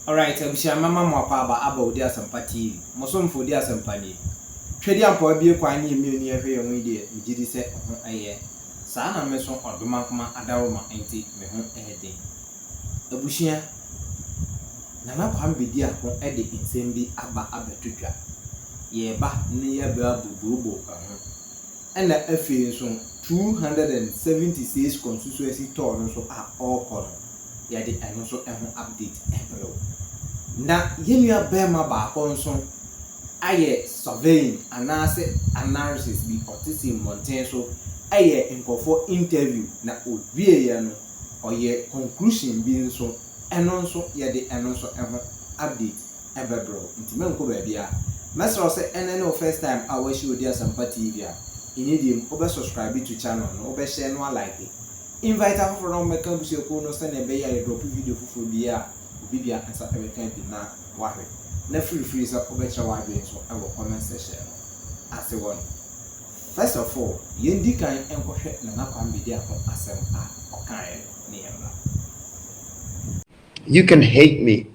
Alright, mama mwapa aba odi asampa TV. Mosomfo odi asampa ni. Twedi ampa bie kwan ni emi oni ahwe yon ide migidi se ho aye. Saa na me so odoma kuma adawo ma enti me ho ehden. Abushia na na kwam bedi ako ede nsem bi aba abetutwa. Ye ba ne ye ba bububo ho. Ena afi nso 276 constituency tour no so a all kono. Ya de eno so eho update ebro. Na yenua bema ba konso aye surveying anase analysis bi otisi monten so aye nkofo interview na owie ya no oye conclusion bi nso eno nso ye de eno nso eho update ebro nti menko ba bia mesro se ene no first time awashi odi asampa TV a inidim obe subscribe to channel no obe share no like invite afro no meka busieko no se na be ya drop video fufu bia bibia ansa everything bi na wahwe na free so obecha wahwe so e wo comment section no ase won. First of all yendi kan enkohwe na kwam bidi akon asem a okan ne yamba. You can hate me,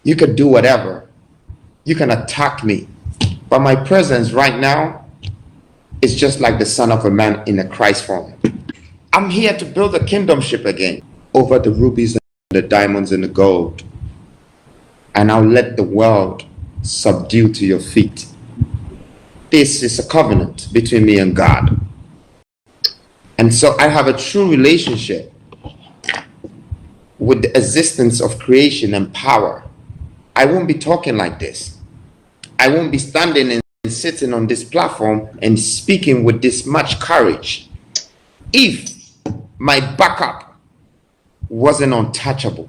you can do whatever, you can attack me, but my presence right now is just like the Son of a Man in a Christ form. I'm here to build a kingdomship again over the rubies, the diamonds, and the gold, and I'll let the world subdue to your feet. This is a covenant between me and God, and so I have a true relationship with the existence of creation and power. I won't be talking like this. I won't be standing and sitting on this platform and speaking with this much courage if my backup wasn't untouchable.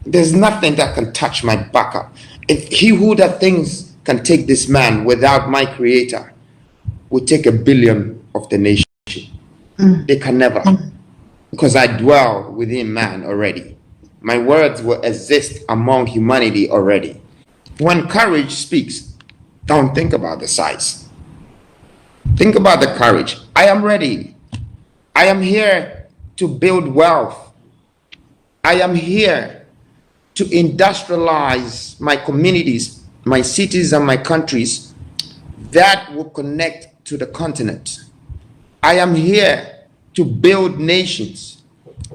There's nothing that can touch my backup. If he who that things can take this man without my creator would take 1 billion of the nation. They can never, because I dwell within man already. My words will exist among humanity already. When courage speaks, don't think about the size. Think about the courage. I am ready. I am here to build wealth. I am here to industrialize my communities, my cities, and my countries that will connect to the continent. I am here to build nations.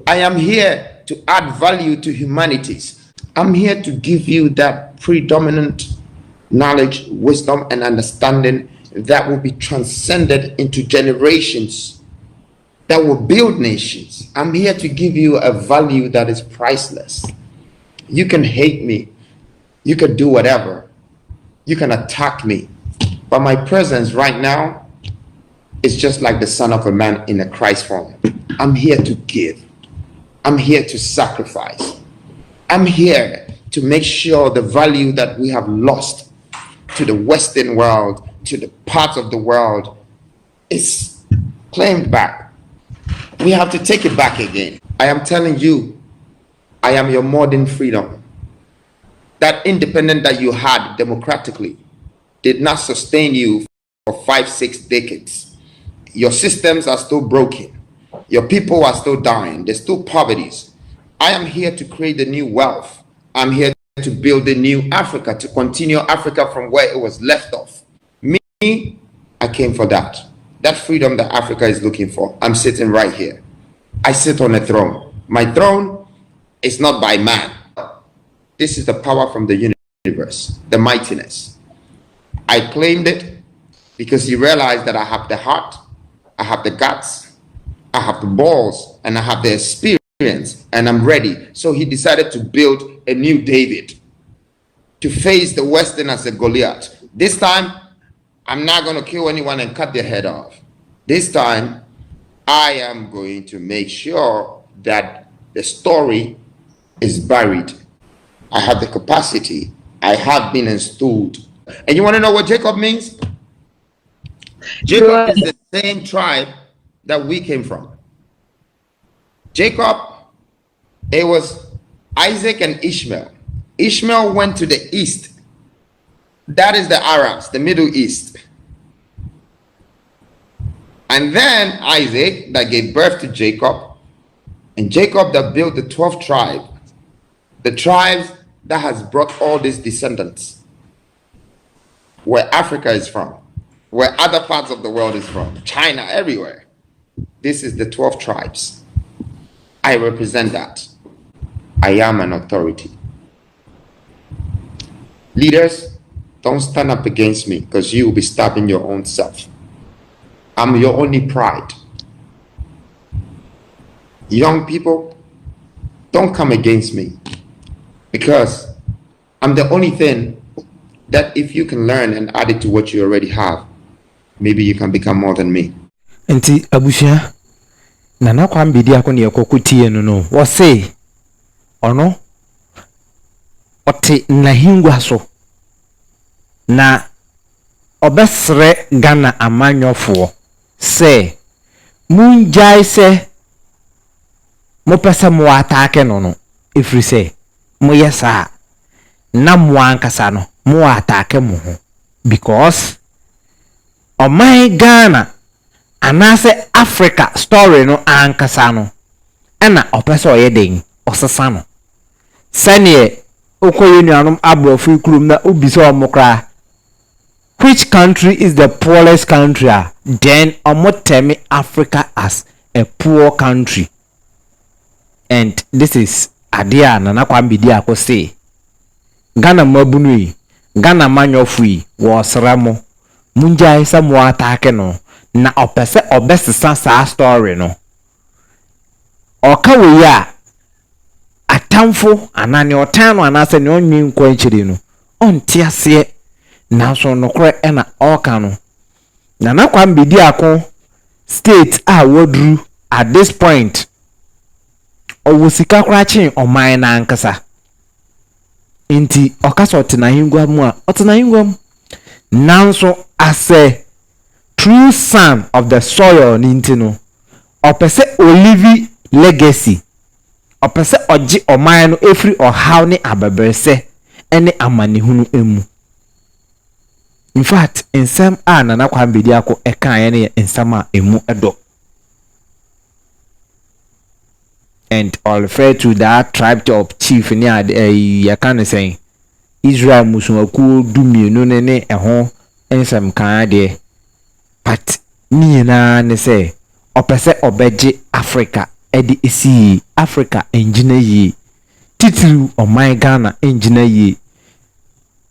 I am here to add value to humanities. I'm here to give you that predominant knowledge, wisdom, and understanding that will be transcended into generations, that will build nations. I'm here to give you a value that is priceless. You can hate me, you can do whatever, you can attack me, but my presence right now is just like the Son of a Man in a Christ form. I'm here to give. I'm here to sacrifice. I'm here to make sure the value that we have lost to the Western world, to the parts of the world, is claimed back. We have to take it back again. I am telling you, I am your modern freedom. That independence that you had democratically did not sustain you for 5-6 decades. Your systems are still broken. Your people are still dying. There's still poverties. I am here to create the new wealth. I'm here to build a new Africa, to continue Africa from where it was left off. Me, I came for that. That freedom that Africa is looking for. I'm sitting right here. I sit on a throne. My throne is not by man. This is the power from the universe, the mightiness. I claimed it because he realized that I have the heart, I have the guts, I have the balls, and I have the experience, and I'm ready. So he decided to build a new David to face the Western as a Goliath. This time, I'm not going to kill anyone and cut their head off. This time, I am going to make sure that the story is buried. I have the capacity. I have been installed. And you want to know what Jacob means? Jacob is the same tribe that we came from. Jacob, it was Isaac and Ishmael. Ishmael went to the east. That is the Arabs, the Middle East. And then Isaac that gave birth to Jacob, and Jacob that built the 12th tribe. the tribes that has brought all these descendants, where Africa is from, where other parts of the world is from, China, everywhere. This is the 12 tribes. I represent that. I am an authority. Leaders, don't stand up against me because you will be stabbing your own self. I'm your only pride. Young people, don't come against me because I'm the only thing that if you can learn and add it to what you already have, maybe you can become more than me. Nti abusia nana kwa mbidi akoni ekokutie no wo say ono ote na hingwa so na obesre Ghana amanyofo say munjai se mo pesa mo atake no ifri say mo yesa na mo ankasa no mo atake mo ho because oh my Ghana anase Africa story no ankasa no ena opese oyeden osesa no sane okoye nuanom abrofu kurum na obisa omokra which country is the poorest country then omotemi Africa as a poor country. And this is adia na nakwambidi akose Ghana mabunui Ghana manyofui wo sramo munja isa mo atake no na opese obesesa sa story no okawe ya atamfo anani otano anase ne onwi nkwanchiri no ontiase na so no kore na oka no na nakwambidi ako state wodru at this point owusika krachi oman na ankasa inti okaso tina hingwa mu a otina hingwa mu nanso as a true son of the soil nintino opese olive legacy opese oji oman no efri ohaw ne ababese ene amanehunu emu. In fact ensem na kwambedi ako eka ye ne ensem emu edo. And I'll refer to that tribe of chief ni ya kan say Israel musumaku dumienu ne eho ensem kan de but ni na ne say opese obeje Africa edi esi Africa engineer yi titiru oman Ghana engineer yi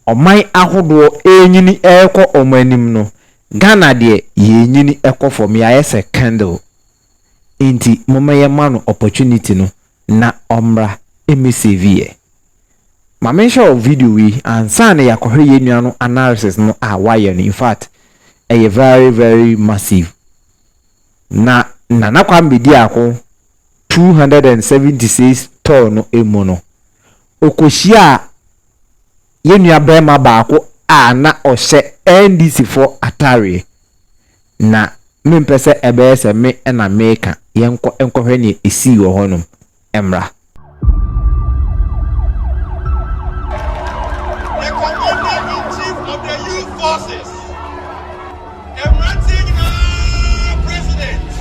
oman ahodo enyini eko omanim no Ghana de yenyini eko for ya ese candle inti momeye manu opportunity no na omra MCV ma mention video we ansa na yakohwe yenuano analysis no wire no in fact a very very massive na nakwambedi ako 276 ton no emono okohia yenua brema baako na ohye NDC for atare na mimpese ebese me na meka yenko enkohwe ne esi wo honum emra. The commander-in-chief of the youth forces, emerging president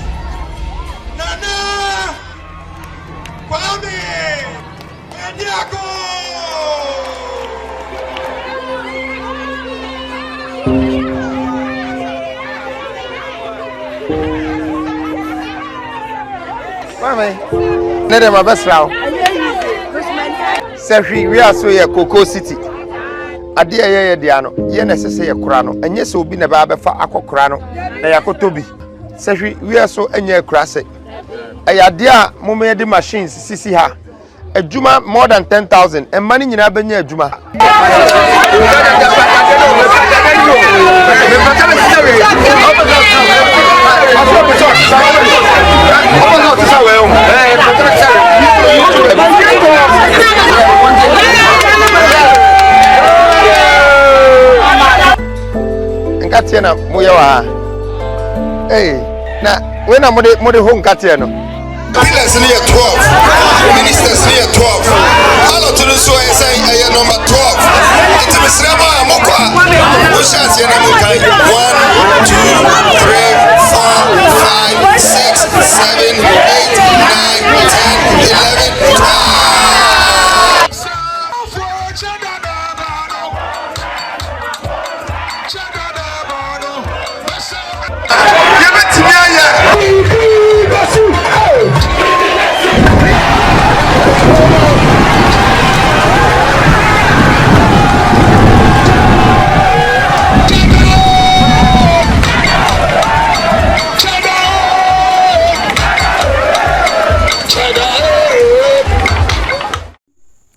Nana Kwame Ediako. Mama, nede ma besrawo. Sehwi we aso ye Cocoa City. Ade ye dia no, ye na sese ye kura no. Enye se obi na ba befa akokura no. Na yakotobi. Sehwi we aso enye kura se. Ayade a moma ye di machines sisi ha. Ejuma more than 10,000. And money nyina benya ejuma. Nkatie na moye wa na we na mode ho nkatie no Pillars near 12, ministers near 12. All of them so I say I am number 12. It's Miss Rama Mokwa. Which has your number 1, 2, 3, 4, 5, 6, 7, 8, 9, 10, 11, 12.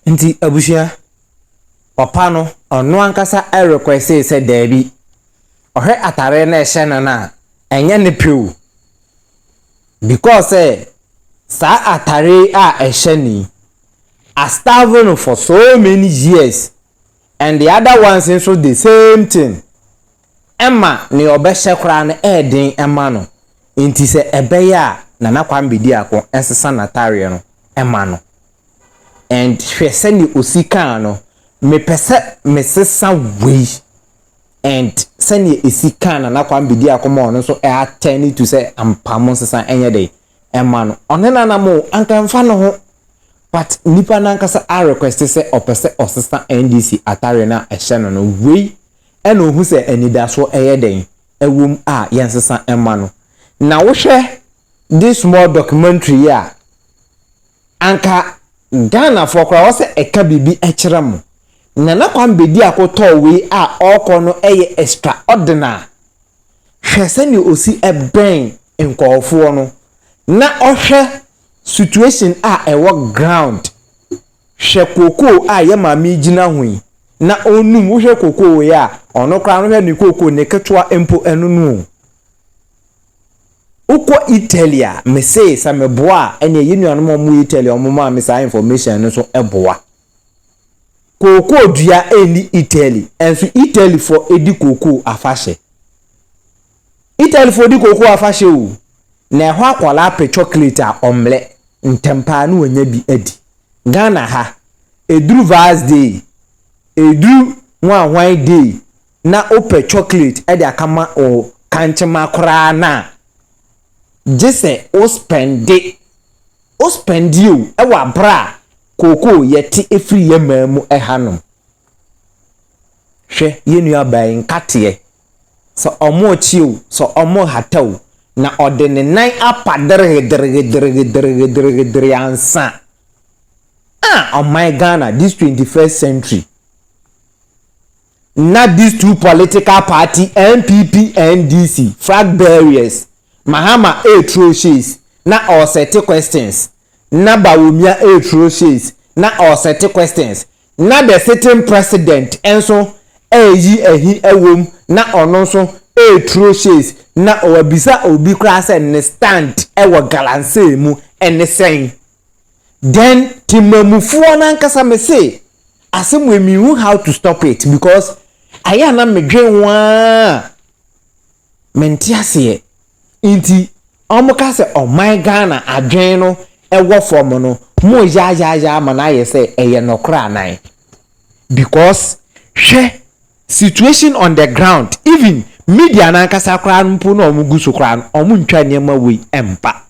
nti abushia papa no ono ankasa I request say Debbie ohwe atare na ehye na enye ne pew because sa atare a ehye ni are starving for so many years and the other ones also the same thing emma ne obehye kra na edin emma no nti se ebeya na nakwambedi akọ ensesa natare no emma no and hwese ni osika no me pese mesesa we and sani esika na nakwambedi akọ mo no so attend to say ampamo sesa enye dey emma no onena na mo ankamfa no ho but nipa nankasa a request say opese osesa NDC atare na ehye no we ena ohu se anidaso eye den ewom a yensesa emma no na wo hwe this small documentary ya anka Ghana for kwa wose eka bibi ekirem na nakwambedi akoto we a oko no eye extraordinary hwese ni osi eben nkofo no na ohwe situation a ewo ground hwe koko a ye mama gina hui na onum wo hwe koko we a ono kra no hwe ni koko ne ketwa empo enunu uko Italia me say sa me boa ene yenuanom mu Italia omuma me sa information no so eboa koko dua eni Italy enso Italy for edi koko afahye Italy for edi koko afahye o na ho akwala pe chocolate a omle ntempa no wanya bi adi Ghana ha edru vase day edru nwan day na ope chocolate e de akama o kanchema kora na jese o spend you e wa bra koko yeti efri yemamu e hanom hwe yenua bai nkate so omo chiu so omo hataw na odene nan apadere ansa oh my Ghana this 21st century not these two political party NPP NDC flag barriers Mahama atrocious na all set questions na Bawumia atrocious na all set questions na the sitting president enso eyi ehi ewom na ono so atrocious na owabisa obi krasa ne stand ewo galanse mu ene sen then timamufuo na nkasa me say asem we me how to stop it because aya na medwen wa mentiase inti omuka se oh my Ghana adwen no ewo form no mo ya mana ye say eye no kra nan because hwe situation on the ground even media na nkasa kra mpo no omuguso kra omuntwa niema we empa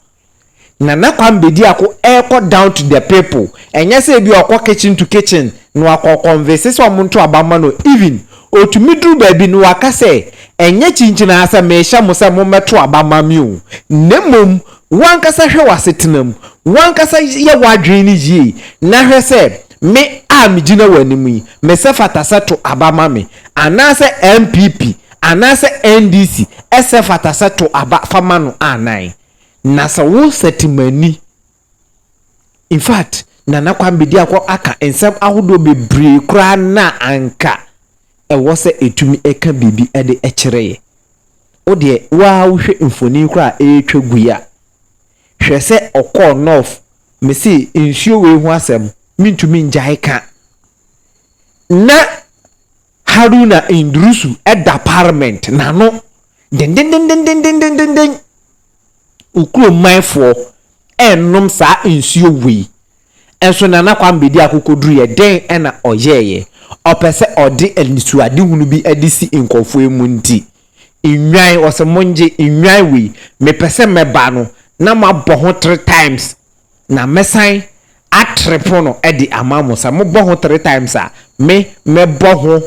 na nakwambedi ako eko down to the people enye say bi okwa kitchen to kitchen no akọ converse so omuntu abama no even otumidru baby no aka say enye chinchina asa mesha musa mometo abama mi o nemom wankasa hwe wasetenam wankasa ye wadwen ni yi na hwe say me amigina wanimu yi me se fatasato abama me anase MPP anase NDC ese fatasato aba famano anan na sa wo setimani in fact na nakwambedi akọ aka ensem ahodo bebre kra na anka e wo se etumi eka bibi e de ekireye o de wa wo hwe mfoni kra etwa guya hwe se okọ north me si nsuo we hu asem mintumi njai ka na Haruna Indrusu eda parliament na no den ukuro manfo ennom sa nsuo we enso na nakwambedi akokodru ye den ena oyeye opese odi enisuade hunu bi edisi nkofo emu nti inwan osemonje inwan we me pese meba no na mabọ ho 3 times na mesan atrepo no edi amamo sa mobọ ho 3 times a mebọ ho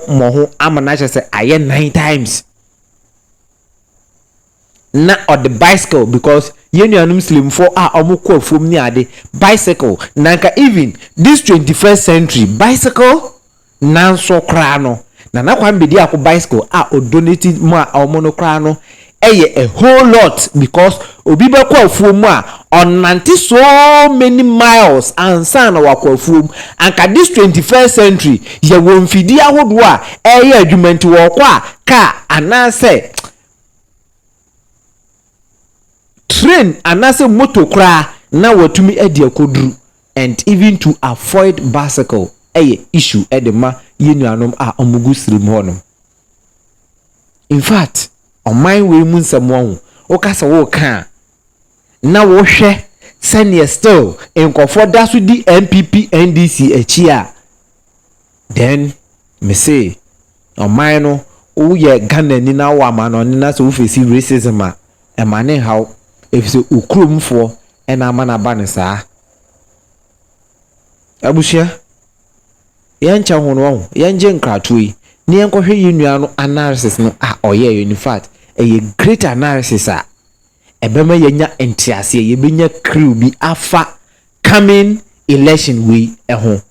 moho amana chese aye 9 times na on the bicycle because yenuanum slim for omukọ afom ni ade bicycle nanka even this 21st century bicycle nanso kra no na nakwambedi akọ bicycle odonated mo omono kra no eye a whole lot because obi be kwa afom ɔnante so many miles ansa na wakɔ afuom. Anka this 21st century yɛwɔ mfidie ahodoɔ a ɛyɛ adwuma nti wɔkɔ a car anaasɛ train anaasɛ motor koraa na watumi adi akoduru. And even to avoid bicycle ɛyɛ issue ɛde ma yɛnuanom a ɔmugu sirim hɔnom. In fact ɔman wei mu nsɛm wɔn wokasa woka na wohwɛ sɛnea still nkɔfoɔ da so di NPP NDC akyi a then me say ɔman no woyɛ Ghana ni na wo ama no na so wofesi racism a ɛma ne haw efisɛ okuromfoɔ ɛna ama na ba ne saa. Abusia yɛnkyɛ ho no wɔn yɛngye nkrato yi ne yɛnkɔhwɛ yi nua no analysis no a ɔyɛ in fact ɛyɛ great analysis a ɛbɛma yɛnya ntiaseɛ yɛbɛnya crew bi afa coming election wei ɛho.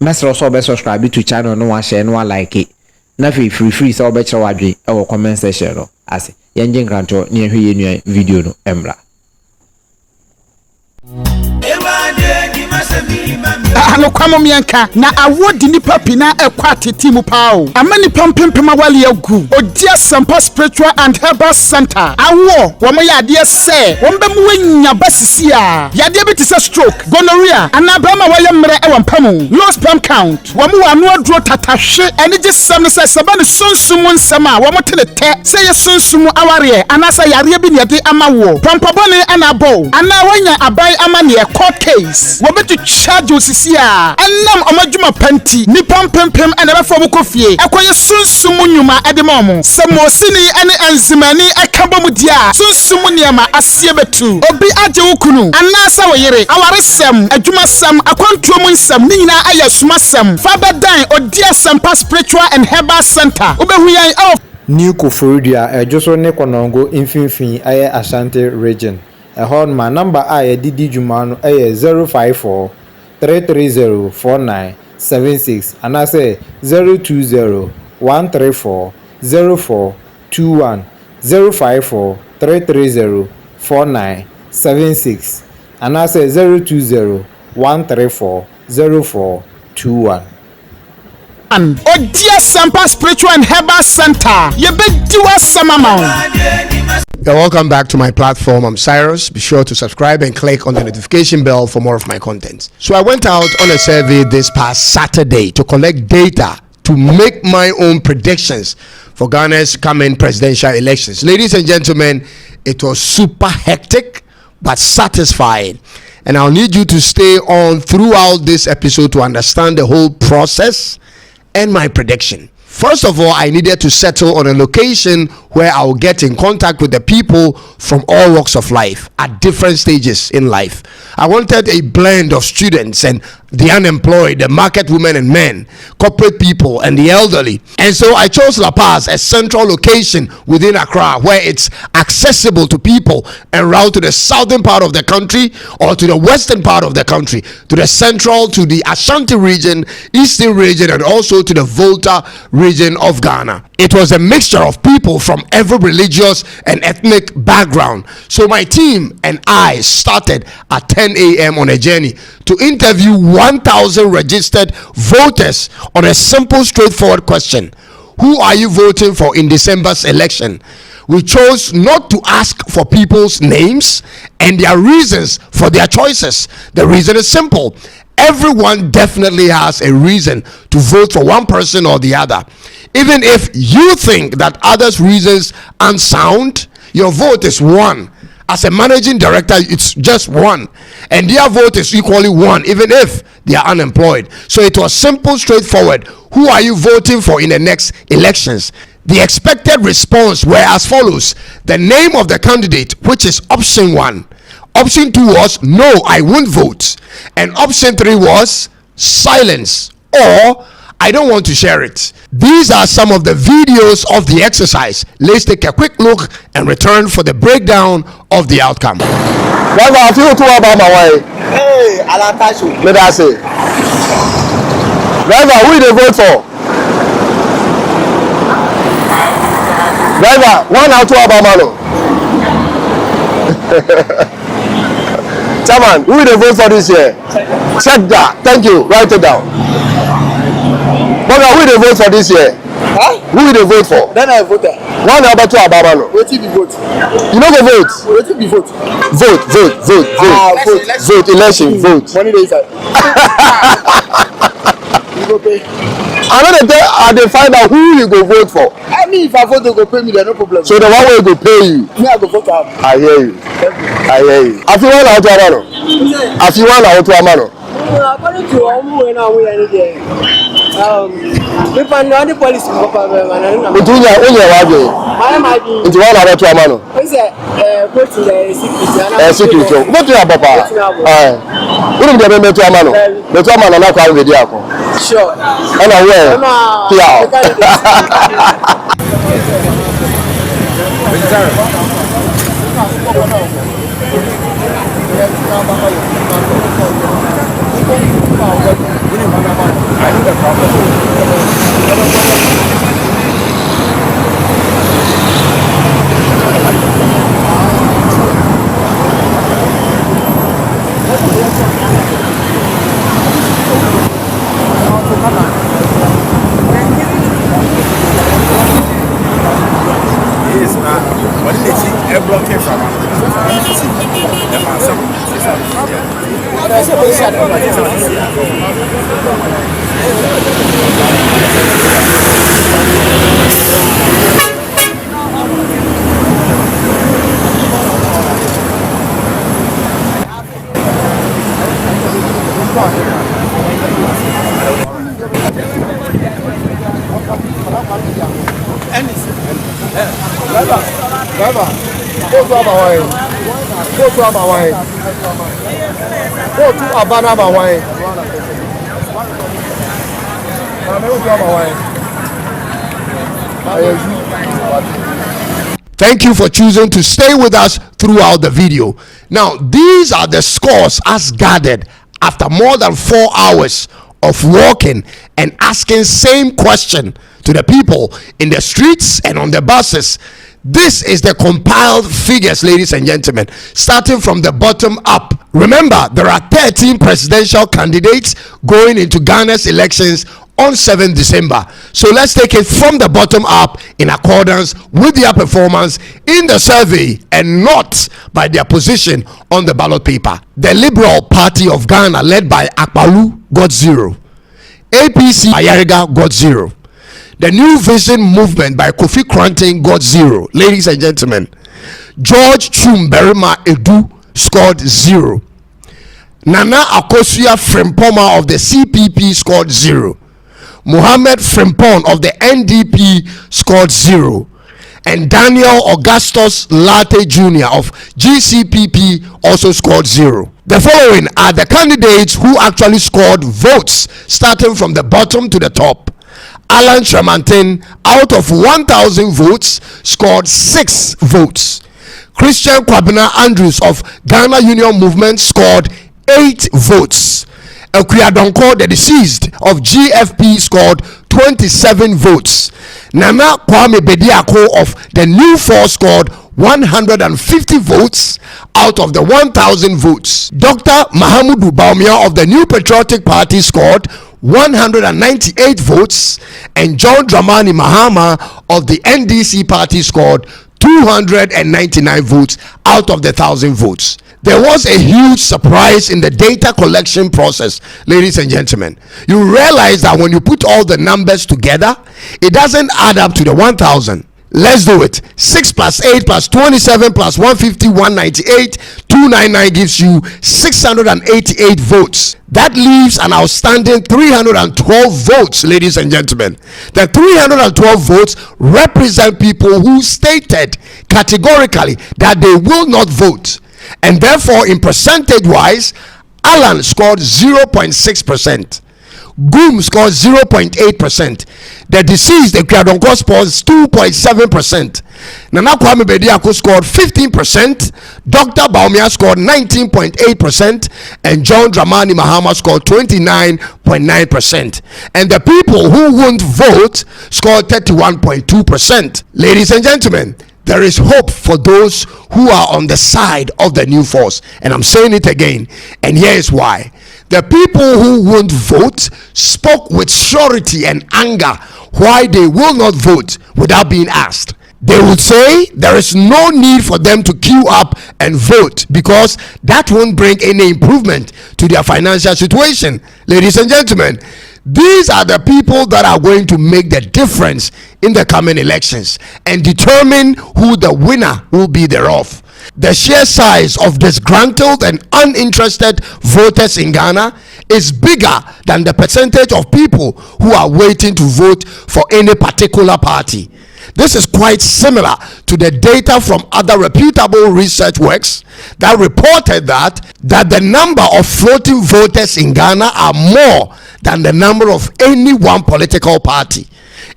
Mɛsrɛ sɛ ɔbɛsubscribe to channel no wahyɛ no like it na free sɛ ɔbɛkyerɛ wadwe ɛwɔ comment section no ase. Yɛngye nkrato ne yɛhwɛ yi nua video no ɛmra. Ano kwamo mienka na awodi nipa pina ekwa tete mu pao amani pampempema wale agu odia sampa spiritual and herbal center awo wo mo yade se wo mbe mu wanya basisi a yade bi te se stroke gonorrhea anabama waye mre e wampamu low sperm count wo mo wano aduro tatahwe ene je sam ne se seba ne sunsum nsam a wo mo tene te se ye sunsum aware anasa yare bi ne yade amawo pampabone anabo ana wanya abai amane e court case wo betu charge osisi a enam omadwuma panti ni pampempem ene be fo boko fie ekoye sunsum nyuma edemom samosini ene enzimani ekabom dia sunsum niema asie betu obi agye wokunu anasa woyere awaresem adwuma sam akwantuom nsam ni nyina aye sumasem fabadan odia sampa spiritual and herbal center obehu yan New Koforidua ejoso ne konongo infinfin aye Ashanti region ehon ma number a didi dwuma no 054 330 4976 and I say 020 134 0421 054 330 4976 and I say 020 134 0421. Odia Sampa Spiritual and Herbal Center. Yebediwa Samamount. You're welcome back to my platform. I'm Cyrus. Be sure to subscribe and click on the notification bell for more of my content. So I went out on a survey this past Saturday to collect data to make my own predictions for Ghana's coming presidential elections. Ladies and gentlemen, it was super hectic but satisfying. And I'll need you to stay on throughout this episode to understand the whole process and my prediction. First of all, I needed to settle on a location where I will get in contact with the people from all walks of life at different stages in life. I wanted a blend of students and the unemployed, the market women and men, corporate people and the elderly. And so I chose La Paz, a central location within Accra where it's accessible to people en route to the southern part of the country or to the western part of the country, to the central, to the Ashanti region, eastern region, and also to the Volta region of Ghana. It was a mixture of people from every religious and ethnic background. So my team and I started at 10 a.m. on a journey to interview 1,000 registered voters on a simple, straightforward question: who are you voting for in December's election? We chose not to ask for people's names and their reasons for their choices. The reason is simple. Everyone definitely has a reason to vote for one person or the other. Even if you think that others' reasons aren't sound, your vote is one. As a managing director, it's just one, and their vote is equally one, even if they are unemployed. So it was simple, straightforward. Who are you voting for in the next elections? The expected response were as follows: the name of the candidate, which is option 1. Option 2 was no, I won't vote. And option 3 was silence or I don't want to share it. These are some of the videos of the exercise. Let's take a quick look and return for the breakdown of the outcome. Driver, I feel too about my way. Hey, Alan Tashu. Let us say. Driver, who they vote for? Driver, 1 or 2 about Malo. Chairman, who will they vote for this year? Check that. Thank you. Write it down. But who will they vote for this year? Huh? Who will they vote for? Then I vote. One number two Ababano. What will be vote? You know the vote? What will be vote? Vote. Vote. Election. Vote. Money inside. You go pay. Another day, they find out who you go vote for. I mean, if I vote, they go pay me. There's no problem. So the one way go pay you. Me, I go vote for him. I hear you. I feel one out to Amano. According to when I people know the police go for me. Into your into one out to Amano. Is it vote in the secret? What do you have, Papa? Who do you have to Amano? The to Amano na kwa video ako. Sure. And aware. Yeah. Thank you for choosing to stay with us throughout the video. Now, these are the scores as gathered after more than 4 hours of walking and asking same question to the people in the streets and on the buses. This is the compiled figures, ladies and gentlemen, starting from the bottom up. Remember, there are 13 presidential candidates going into Ghana's elections on 7th December. So let's take it from the bottom up in accordance with their performance in the survey and not by their position on the ballot paper. The Liberal Party of Ghana, led by Akpalu, got 0. APC Ayariga got 0. The New Vision Movement by Kofi Kranten got 0. Ladies and gentlemen, George Chumberima Edu scored 0. Nana Akosua Frimpoma of the CPP scored 0. Mohammed Frimpong of the NDP scored 0. And Daniel Augustus Latte Jr. of GCPP also scored 0. The following are the candidates who actually scored votes, starting from the bottom to the top. Alan Tremantin, out of 1,000 votes, scored 6 votes. Christian Kwabena Andrews of Ghana Union Movement scored 8 votes. Ekuyadonko, the deceased of GFP, scored 27 votes. Nana Kwame Bediako of the New Force scored 150 votes out of the 1,000 votes. Dr. Mahamudu Baumia of the New Patriotic Party scored 198 votes, and John Dramani Mahama of the NDC party scored 299 votes out of the 1,000 votes. There was a huge surprise in the data collection process, ladies and gentlemen. You realize that when you put all the numbers together, it doesn't add up to the 1,000. Let's do it. 6 plus 8 plus 27 plus 150, 198, 299 gives you 688 votes. That leaves an outstanding 312 votes, ladies and gentlemen. The 312 votes represent people who stated categorically that they will not vote. And therefore, in percentage wise, Alan scored 0.6%. Goom scored 0.8%. The deceased, the Ekuyadonko, scores 2.7%. Nana Kwame Bediako scored 15%. Dr. Baumia scored 19.8%. And John Dramani Mahama scored 29.9%. And the people who won't vote scored 31.2%. Ladies and gentlemen, there is hope for those who are on the side of the new force. And I'm saying it again, and here is why. The people who won't vote spoke with surety and anger why they will not vote without being asked. They would say there is no need for them to queue up and vote because that won't bring any improvement to their financial situation. Ladies and gentlemen, these are the people that are going to make the difference in the coming elections and determine who the winner will be thereof. The sheer size of disgruntled and uninterested voters in Ghana is bigger than the percentage of people who are waiting to vote for any particular party. This is quite similar to the data from other reputable research works that reported that the number of floating voters in Ghana are more than the number of any one political party.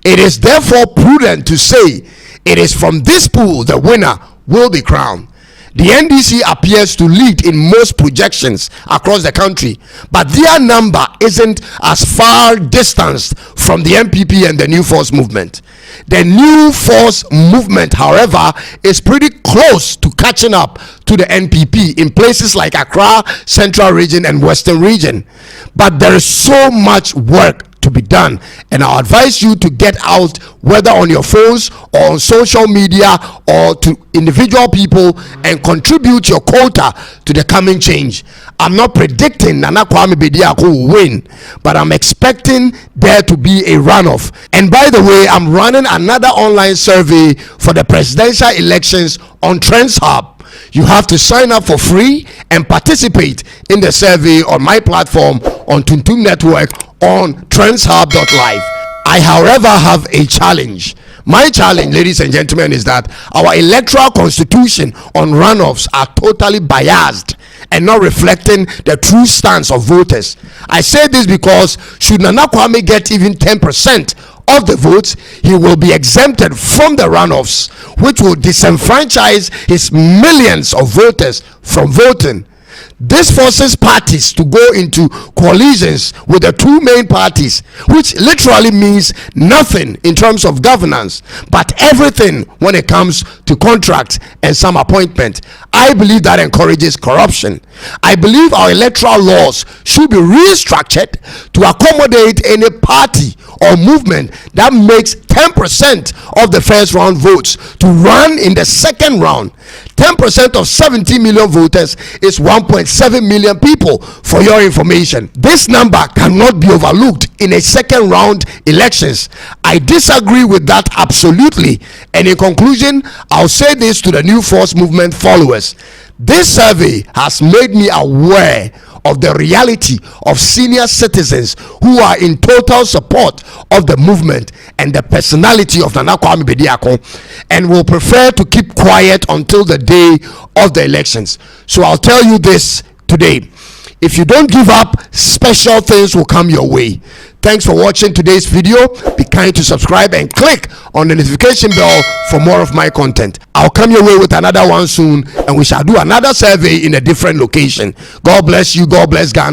It is therefore prudent to say it is from this pool the winner will be crowned. The NDC appears to lead in most projections across the country, but their number isn't as far distanced from the MPP and the New Force movement. The New Force movement, however, is pretty close to catching up to the NPP in places like Accra, Central Region and Western Region. But there is so much work to be done, and I advise you to get out, whether on your phones or on social media or to individual people, and contribute your quota to the coming change. I'm not predicting Nana Kwame Bediako will win, but I'm expecting there to be a runoff. And by the way, I'm running another online survey for the presidential elections on Trends Hub. You have to sign up for free and participate in the survey on my platform on Tuntum Network on TrendsHub.live. I, however, have a challenge. My challenge, ladies and gentlemen, is that our electoral constitution on runoffs are totally biased and not reflecting the true stance of voters. I say this because should Nana Kwame get even 10% of the votes, he will be exempted from the runoffs, which will disenfranchise his millions of voters from voting. This forces parties to go into coalitions with the two main parties, which literally means nothing in terms of governance, but everything when it comes to contracts and some appointment. I believe that encourages corruption. I believe our electoral laws should be restructured to accommodate any party or movement that makes 10% of the first round votes to run in the second round. 10% of 70 million voters is 1.7 million people, for your information. This number cannot be overlooked in a second round elections. I disagree with that absolutely. And in conclusion, I'll say this to the New Force movement followers. This survey has made me aware of the reality of senior citizens who are in total support of the movement and the personality of Nana Kwame Bediako, and will prefer to keep quiet until the day of the elections. So I'll tell you this today: if you don't give up, special things will come your way. Thanks for watching today's video. Be kind to subscribe and click on the notification bell for more of my content. I'll come your way with another one soon, and we shall do another survey in a different location. God bless you. God bless Ghana.